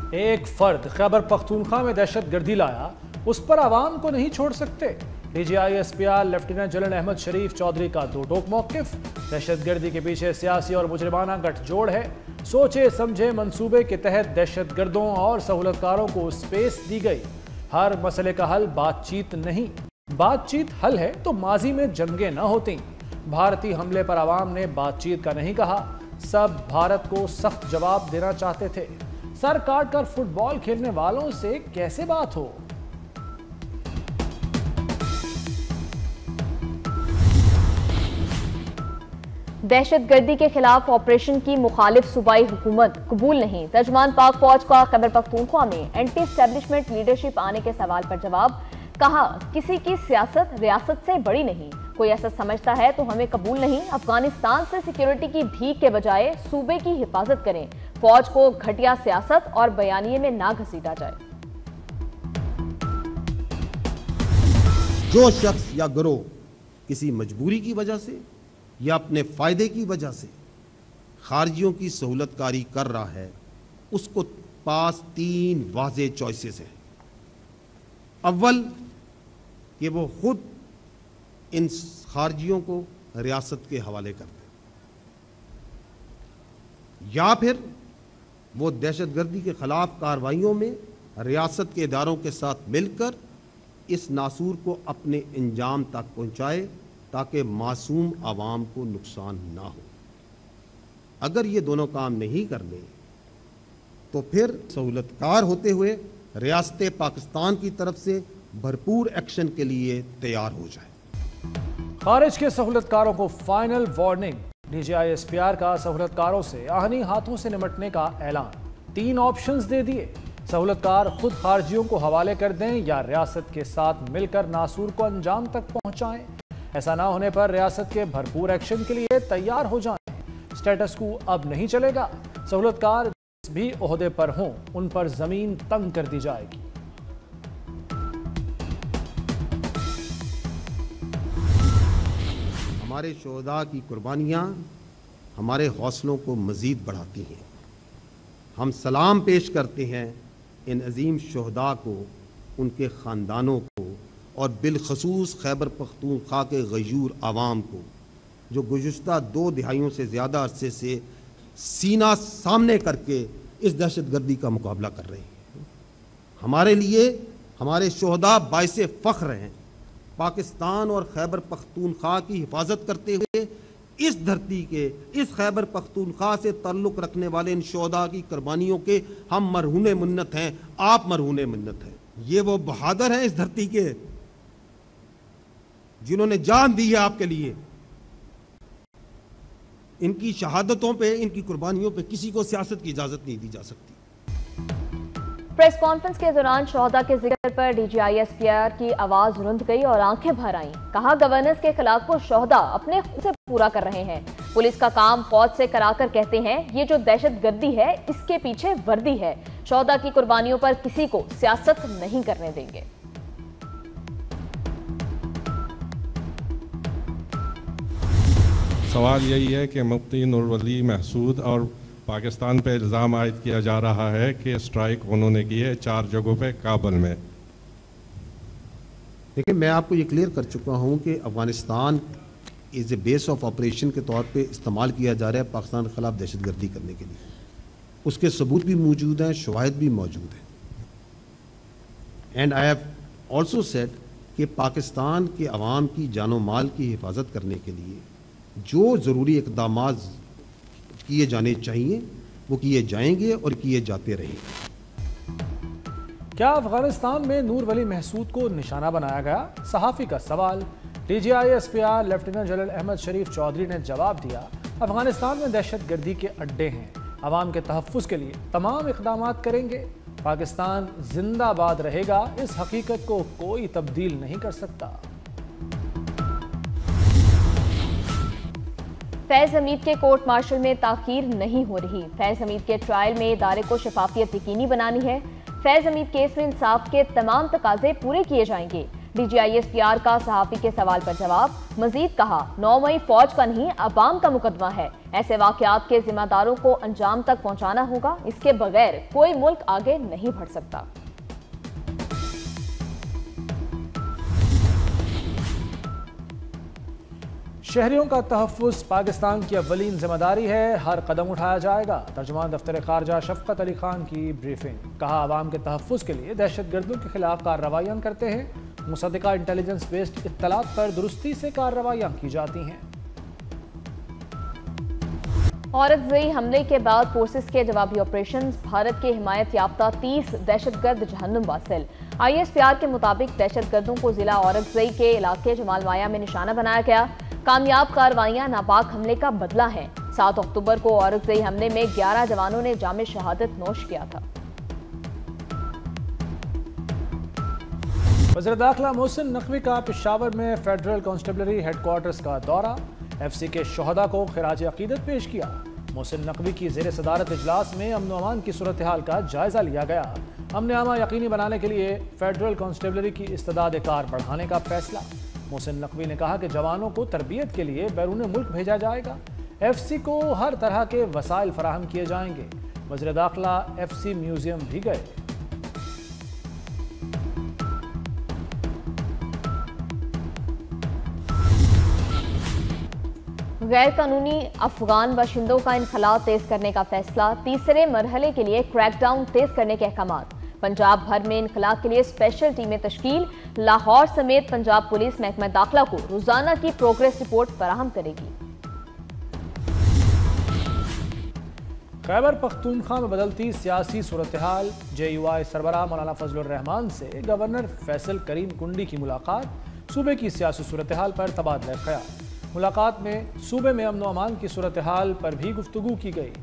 एक फर्द खैबर पख्तूनख्वा में दहशतगर्दी लाया, उस पर आवाम को नहीं छोड़ सकते। DGI-SPR लेफ्टिनेंट जनरल अहमद शरीफ चौधरी का दो टोक मौकिफ। दहशतगर्दी के पीछे सियासी और मुजरिमाना गठजोड़ है। सोचे समझे मंसूबे के तहत दहशतगर्दों और सहूलतकारों को स्पेस दी गई। हर मसले का हल बातचीत नहीं, बातचीत हल है तो माजी में जंगें न होती। भारतीय हमले पर आवाम ने बातचीत का नहीं कहा, सब भारत को सख्त जवाब देना चाहते थे। सर काट कर फुटबॉल खेलने वालों से कैसे बात हो। दहशतगर्दी के खिलाफ ऑपरेशन की मुखालिफ सूबाई हुकूमत कबूल नहीं। तर्जमान पाक फौज का खैबर पख्तूनख्वा में एंटी एस्टेब्लिशमेंट लीडरशिप आने के सवाल पर जवाब। कहा, किसी की सियासत रियासत से बड़ी नहीं। कोई ऐसा समझता है तो हमें कबूल नहीं। अफगानिस्तान से सिक्योरिटी की भीख के बजाय सूबे की हिफाजत करें। फौज को घटिया सियासत और बयानिए में ना घसीटा जाए। जो शख्स या गिरोह किसी मजबूरी की वजह से या अपने फायदे की वजह से खारजियों की सहूलतकारी कर रहा है, उसको पास 3 वाज़ेह चॉइसेस हैं। अव्वल कि वो खुद इन खारजियों को रियासत के हवाले कर दे, या फिर वो दहशतगर्दी के खिलाफ कार्रवाइयों में रियासत के इदारों के साथ मिलकर इस नासूर को अपने अंजाम तक पहुंचाए ताकि मासूम आवाम को नुकसान ना हो। अगर ये दोनों काम नहीं करने तो फिर सहूलतकार होते हुए रियासत पाकिस्तान की तरफ से भरपूर एक्शन के लिए तैयार हो जाए। खारिज के सहूलतकारों को फाइनल वार्निंग। DGI-SPR का सहूलतकारों से आहनी हाथों से निपटने का ऐलान। 3 ऑप्शंस दे दिए। सहूलतकार खुद खारजियों को हवाले कर दें या रियासत के साथ मिलकर नासूर को अंजाम तक पहुंचाएं। ऐसा ना होने पर रियासत के भरपूर एक्शन के लिए तैयार हो जाएं। स्टेटस को अब नहीं चलेगा। सहूलतकार जिस भी ओहदे पर हों, उन पर जमीन तंग कर दी जाएगी। हमारे शोहदा की कुर्बानियाँ हमारे हौसलों को मज़ीद बढ़ाती हैं। हम सलाम पेश करते हैं इन अजीम शोहदा को, उनके ख़ानदानों को और बिलखसूस खैबर पख्तूनख्वा के गयूर आवाम को, जो गुज़िश्ता 2 दिहाइयों से ज़्यादा अरसे से सीना सामने करके इस दहशतगर्दी का मुकाबला कर रहे हैं। हमारे लिए हमारे शोहदा बाइसे फ़ख्र हैं। पाकिस्तान और खैबर पख्तूनख्वा की हिफाजत करते हुए इस धरती के, इस खैबर पख्तूनख्वा से ताल्लुक़ रखने वाले इन शोहदा की कुर्बानियों के हम मरहूने मिन्नत हैं। आप मरहूने मिन्नत हैं। ये वो बहादुर हैं इस धरती के जिन्होंने जान दी है आपके लिए। इनकी शहादतों पे, इनकी कुर्बानियों पे किसी को सियासत की इजाजत नहीं दी जा सकती। प्रेस कॉन्फ्रेंस के दौरान शोहदा के जिक्र पर DGI-SPR की आवाज रुंध गई और आंखें भर आईं। कहा, गवर्नेंस के खिलाफ को शोहदा अपने खून से पूरा कर रहे हैं। पुलिस का काम फौज से कराकर कहते हैं ये जो दहशतगर्दी है इसके पीछे वर्दी है। शोहदा की कुर्बानियों पर किसी को सियासत नहीं करने देंगे। सवाल यही है कि मुफ्ती नूरवली महसूद और पाकिस्तान पे इल्ज़ाम आयद किया जा रहा है कि स्ट्राइक उन्होंने की है 4 जगहों पे काबुल में। देखिए, मैं आपको ये क्लियर कर चुका हूँ कि Afghanistan is a base of operation के तौर पे इस्तेमाल किया जा रहा है पाकिस्तान के ख़िलाफ़ दहशतगर्दी करने के लिए। उसके सबूत भी मौजूद हैं, शवाहिद भी मौजूद हैं। And I have also said कि पाकिस्तान के अवाम की जानो माल की हिफाजत करने के लिए जो ज़रूरी इक़दाम किए जाने चाहिए वो किए जाएंगे और किए जाते रहेंगे। क्या अफगानिस्तान में नूरवली महसूद को निशाना बनाया गया? सहाफ़ी का सवाल। DGI-SPR लेफ्टिनेंट जनरल अहमद शरीफ चौधरी ने जवाब दिया, अफगानिस्तान में दहशतगर्दी के अड्डे हैं, अवाम के तहफ़्फ़ुज़ के लिए तमाम इक़दाम करेंगे। पाकिस्तान जिंदाबाद रहेगा, इस हकीकत को कोई तब्दील नहीं कर सकता। फैज़ हमीद के कोर्ट मार्शल में ताख़ीर नहीं हो रही। फैज़ हमीद के ट्रायल में इदारे को शफाफियत यकीनी बनानी है। फैज़ हमीद केस में इंसाफ के तमाम तकाजे पूरे किए जाएंगे। DGISPR का सहाफी के सवाल पर जवाब। मजीद कहा, 9 मई फौज का नहीं अवाम का मुकदमा है। ऐसे वाकयात के जिम्मेदारों को अंजाम तक पहुंचाना होगा। इसके बगैर कोई मुल्क आगे नहीं बढ़ सकता। शहरियों का तहफ़्फ़ुज़ पाकिस्तान की अव्वलीन जिम्मेदारी है, हर कदम उठाया जाएगा। तर्जुमान दफ्तर ख़ारजा शफ़क़त अली खान की ब्रीफिंग। कहा, आवाम के तहफ़्फ़ुज़ के लिए दहशतगर्दों के खिलाफ कार्रवाइयाँ करते हैं। मुसद्दिक़ा इंटेलिजेंस बेस्ड इत्तलात पर दुरुस्ती से कार्रवाइयाँ की जाती हैं। औरकज़ई हमले के बाद फोर्सेस के जवाबी ऑपरेशन। भारत के हिमायत याफ्ता 30 दहशतगर्द जहन्नुम वासिल। ISPR के मुताबिक दहशतगर्दों को जिला औरकज़ई के इलाके जमालमाया में निशाना बनाया गया। कामयाब कार्रवाइयां नापाक हमले का बदला है। 7 अक्टूबर को औरकज़ई हमले में 11 जवानों ने जामे शहादत नोश किया था। वज़ीर दाखिला मोहसिन नकवी का पेशावर में फेडरल कांस्टेबलरी हेडक्वार्टर्स का दौरा। FC के शोहदा को खिराज अकीदत पेश किया। मोहसिन नकवी की ज़ेर सदारत इजलास में अमन व अमान की सूरत हाल का जायजा लिया गया। अमन आमा यकीनी बनाने के लिए फेडरल कांस्टेबलरी की इस्तेदाद कार बढ़ाने का फैसला। मोहसिन नकवी ने कहा कि जवानों को तरबियत के लिए बैरून मुल्क भेजा जाएगा। FC को हर तरह के वसाइल फराहम किए जाएंगे। वज़ीर दाखिला FC म्यूजियम भी गए। गैर कानूनी अफगान बाशिंदों का इनखला तेज करने का फैसला। तीसरे मरहले के लिए क्रैकडाउन तेज करने के अहकामात। पंजाब भर में इनखला के लिए स्पेशल टीमें तश्कील। लाहौर समेत पंजाब पुलिस महकमा दाखिला को रोजाना की प्रोग्रेस रिपोर्ट फराहम करेगी। खैबर पख्तूनख्वा में बदलती सियासी सूरत हाल। JUI सरबराह मौलाना फजलुर रहमान से गवर्नर फैसल करीम कुंडी की मुलाकात। सूबे की सियासी सूरत हाल पर तबादला ख्याल। मुलाकात में सूबे में अमन व अमान की सूरत हाल पर भी गुफ्तगू की गई।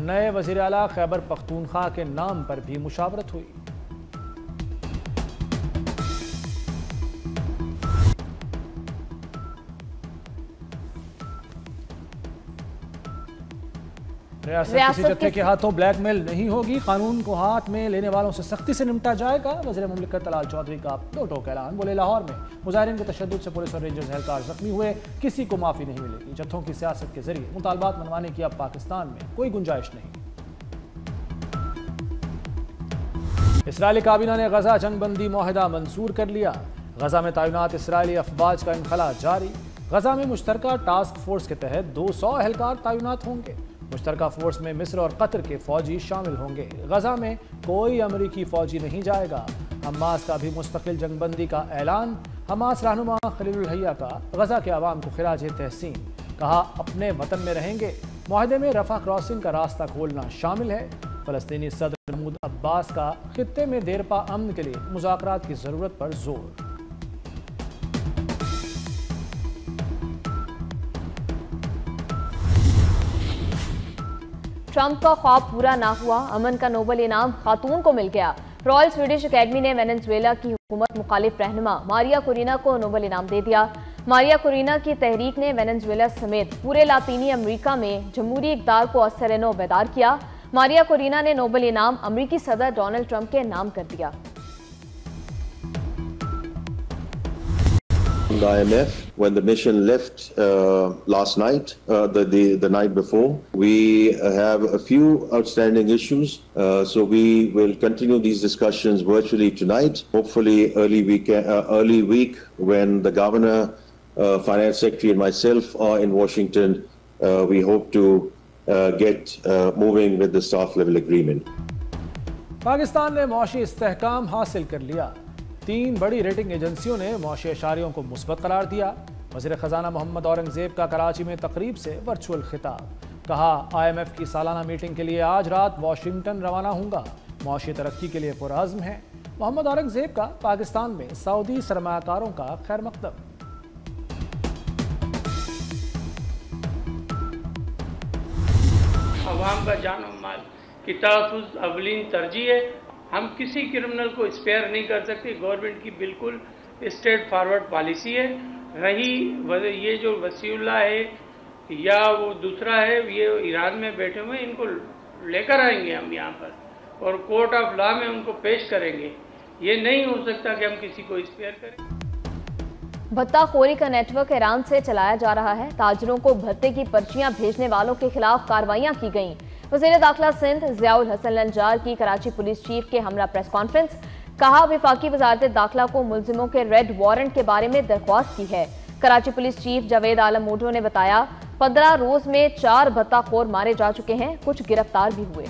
नए वज़ीर आला खैबर पख्तूनख्वा के नाम पर भी मुशावरत हुई। रियासत किसी जत्थे के हाथों ब्लैकमेल नहीं होगी। कानून को हाथ में लेने वालों से सख्ती से निपटा जाएगा। वज़ीर मुमलिकत तलाल चौधरी का दो टोक ऐलान। बोले, लाहौर में मुजाहिरीन के तशद्दुद से पुलिस और रेंजर्स एहलकार जख्मी हुए, किसी को माफ़ी नहीं मिलेगी। जत्थों की सियासत के जरिए मुतालबात मनवाने की अब पाकिस्तान में कोई गुंजाइश नहीं। इसराइली काबीना ने गजा जंगबंदी मुआहदा मंजूर कर लिया। गजा में तैनात इसराइली अफवाज का इनखला जारी। गजा में मुश्तरका टास्क फोर्स के तहत 200 एहलकार तैनात होंगे। मुश्तरका फोर्स में मिस्र और कतर के फौजी शामिल होंगे। गजा में कोई अमरीकी फौजी नहीं जाएगा। हमास का भी मुस्तकिल जंगबंदी का ऐलान। हमास रहनुमा खलीलुल हैया का गजा के अवाम को खिराज तहसीन। कहा, अपने वतन में रहेंगे। मुआहदे में रफा क्रॉसिंग का रास्ता खोलना शामिल है। फ़लस्तीनी सदर महमूद अब्बास का खित्ते में देरपा अमन के लिए मुज़ाकरात की ज़रूरत पर जोर। ट्रंप का ख्वाब पूरा ना हुआ। अमन का नोबेल इनाम खातून को मिल गया। रॉयल स्वीडिश अकेडमी ने वेनेजुएला की हुकूमत मुखालिफ रहनुमा मारिया कोरिना को नोबेल इनाम दे दिया। मारिया कोरिना की तहरीक ने वेनेजुएला समेत पूरे लातीनी अमेरिका में जमहूरी इक़्तिदार को असर-ए-नौ बेदार किया। मारिया कोरिना ने नोबेल इनाम अमेरिकी सदर डोनाल्ड ट्रंप के नाम कर दिया। The IMF, when the mission left last night, the night before, we have a few outstanding issues. So we will continue these discussions virtually tonight. Hopefully, early week when the governor, finance secretary, and myself are in Washington, we hope to get moving with the staff level agreement. Pakistan ने मौशी इस्तेहकाम हासिल कर लिया। 3 बड़ी rating एजेंसियों ने मौशी अशारियों को मुस्बत करार दिया। वज़ीर ख़जाना मोहम्मद औरंगज़ेब का कराची में तकरीब से वर्चुअल खिताब। कहा, IMF की सालाना मीटिंग के लिए आज रात वाशिंगटन रवाना होऊंगा। मौशी तरक्की के लिए पुरअज़्म है। मोहम्मद औरंगज़ेब का पाकिस्तान में सऊदी सरमायाकारों का खैर मकदम। अवाम का जान और माल की तहफ़्फ़ुज़ अवलीन तरजीह है। हम किसी क्रिमिनल को स्पेयर नहीं कर सकते। गवर्नमेंट की बिल्कुल स्ट्रेट फॉरवर्ड पॉलिसी है। रही ये जो वसीउल्लाह है या वो दूसरा है, ये ईरान में बैठे हुए, इनको लेकर आएंगे हम यहाँ पर और कोर्ट ऑफ लॉ में उनको पेश करेंगे। ये नहीं हो सकता कि हम किसी को स्पेयर करें। भत्ताखोरी का नेटवर्क ईरान से चलाया जा रहा है। ताजरों को भत्ते की पर्चियां भेजने वालों के खिलाफ कार्रवाइयां की गईं। वज़ीर दाखिला सिंध ज़ियाउल हसन लंजार की कराची पुलिस चीफ के हमरा प्रेस कॉन्फ्रेंस। कहा, वफाकी वजारत दाखिला को मुलजिमों के रेड वारंट के बारे में दरख्वास्त की है। कराची पुलिस चीफ जावेद आलम मोटो ने बताया, 15 रोज में 4 भत्ताखोर मारे जा चुके हैं, कुछ गिरफ्तार भी हुए।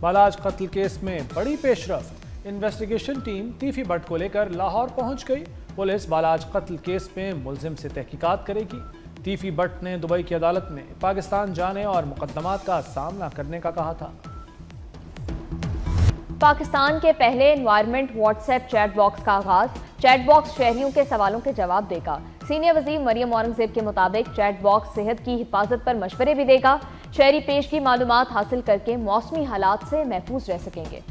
बालाज कत्ल केस में बड़ी पेशरफ्त। इन्वेस्टिगेशन टीम तीफी भट्ट को लेकर लाहौर पहुंच गई। पुलिस बालाज कत्ल केस में मुलजिम से तहकीकात करेगी। तीफी भट्ट ने दुबई की अदालत में पाकिस्तान जाने और मुकदमात का सामना करने का कहा था। पाकिस्तान के पहले एनवायरमेंट व्हाट्सएप चैट बॉक्स का आगाज। चैट बॉक्स शहरियों के सवालों के जवाब देगा। सीनियर वजीर मरियम औरंगजेब के मुताबिक चैट बॉक्स सेहत की हिफाजत पर मशवरे भी देगा। शहरी पेश की मालूमात हासिल करके मौसमी हालात से महफूज रह सकेंगे।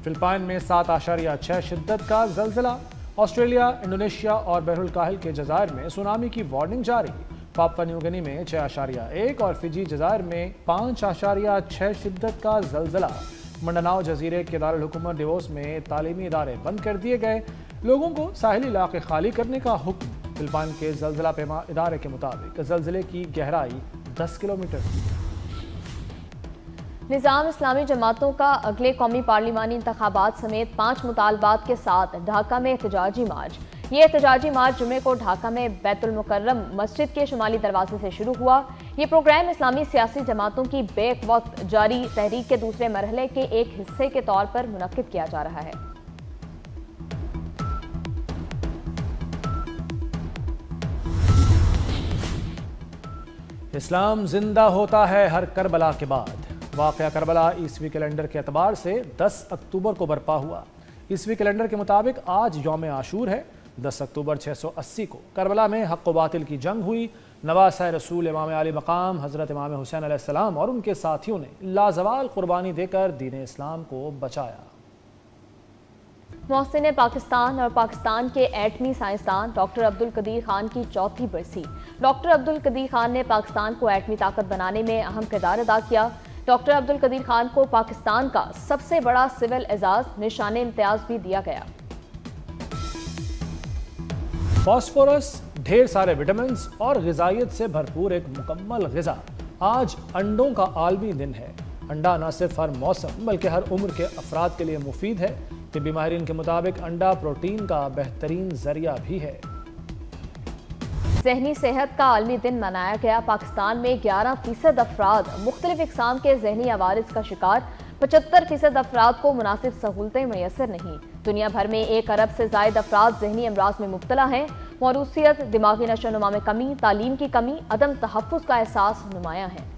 फिलिपाइन में 7.6 शिद्दत का जल्जला। ऑस्ट्रेलिया, इंडोनेशिया और बहरुल काहिल के जज़ायर में सुनामी की वार्निंग जारी। पापुआ न्यू गिनी में 6.1 और फिजी जज़ायर में 5.6 शिद्दत का जल्जला। मंडानाओ जजीरे के दारुल हुकूमत डिवोर्स में तालीमी इदारे बंद कर दिए गए। लोगों को साहिली इलाके खाली करने का हुक्म। फिलिपाइन के जल्जला पैमा इदारे के मुताबिक जल्जले की गहराई 10 किलोमीटर थी। निज़ाम इस्लामी जमातों का अगले कौमी पार्लिमानी इंतखाबात समेत 5 मुतालबात के साथ ढाका में एहतजाजी मार्च। ये एहतजाजी मार्च जुमे को ढाका में बैतुल मुकर्रम मस्जिद के शुमाली दरवाजे से शुरू हुआ। ये प्रोग्राम इस्लामी सियासी जमातों की बेक वक्त जारी तहरीक के दूसरे मरहले के एक हिस्से के तौर पर मुनक्किद किया जा रहा है। इस्लाम जिंदा होता है हर करबला के बाद। वाक़या करबला ईसवी कैलेंडर के एतबार से 10 अक्टूबर को बर्पा हुआ। ईसवी कैलेंडर के मुताबिक आज यौम आशूर है। 10 अक्टूबर 680 को करबला में हक़ व बातिल की जंग हुई। नवासा रसूल इमाम आली मकाम हज़रत इमाम हुसैन अलैहिस्सलाम और उनके साथियों ने लाजवाल कुर्बानी देकर दीन इस्लाम को बचाया। मोहसिन पाकिस्तान और पाकिस्तान के एटमी साइंसदान डॉक्टर अब्दुल कदीर खान की 4थी बरसी। डॉक्टर अब्दुल कदीर खान ने पाकिस्तान को एटमी ताकत बनाने में अहम किरदार अदा किया। डॉक्टर अब्दुल कदीर खान को पाकिस्तान का सबसे बड़ा सिविल एजाज निशान इम्तियाज भी दिया गया। फॉस्फोरस, ढेर सारे विटामिन और ग़िज़ाइयत से भरपूर एक मुकम्मल ग़िज़ा। आज अंडों का आलमी दिन है। अंडा न सिर्फ हर मौसम बल्कि हर उम्र के अफराद के लिए मुफीद है। तिब्बी माहिरीन के मुताबिक अंडा प्रोटीन का बेहतरीन जरिया भी है। ज़हनी सेहत का आलमी दिन मनाया गया। पाकिस्तान में 11% अफराद मुख्तलिफ इक़साम के ज़हनी अवारिस का शिकार। 75% अफराद को मुनासिब सहूलतें मैसर नहीं। दुनिया भर में 1 अरब से ज़ायद अफराद ज़हनी अमराज में मुब्तला हैं। मौरूसियत, दिमागी नशोनुमा में कमी, तालीम की कमी, अदम तहफ़्फ़ुज़ का एहसास नुमायां है।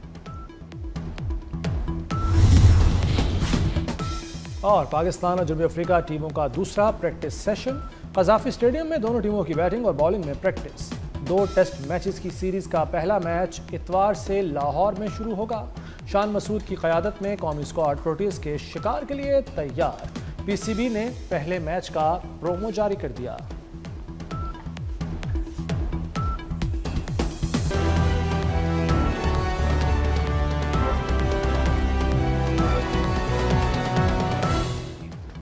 और पाकिस्तान और जनूबी अफ्रीका टीमों का दूसरा प्रैक्टिस सेशन। कज़ाफ़ी स्टेडियम में दोनों टीमों की बैटिंग और बॉलिंग में प्रैक्टिस। 2 टेस्ट मैचेस की सीरीज़ का पहला मैच इतवार से लाहौर में शुरू होगा। शान मसूद की क़यादत में कौमी स्क्वाड प्रोटीज के शिकार के लिए तैयार। पीसीबी ने पहले मैच का प्रोमो जारी कर दिया।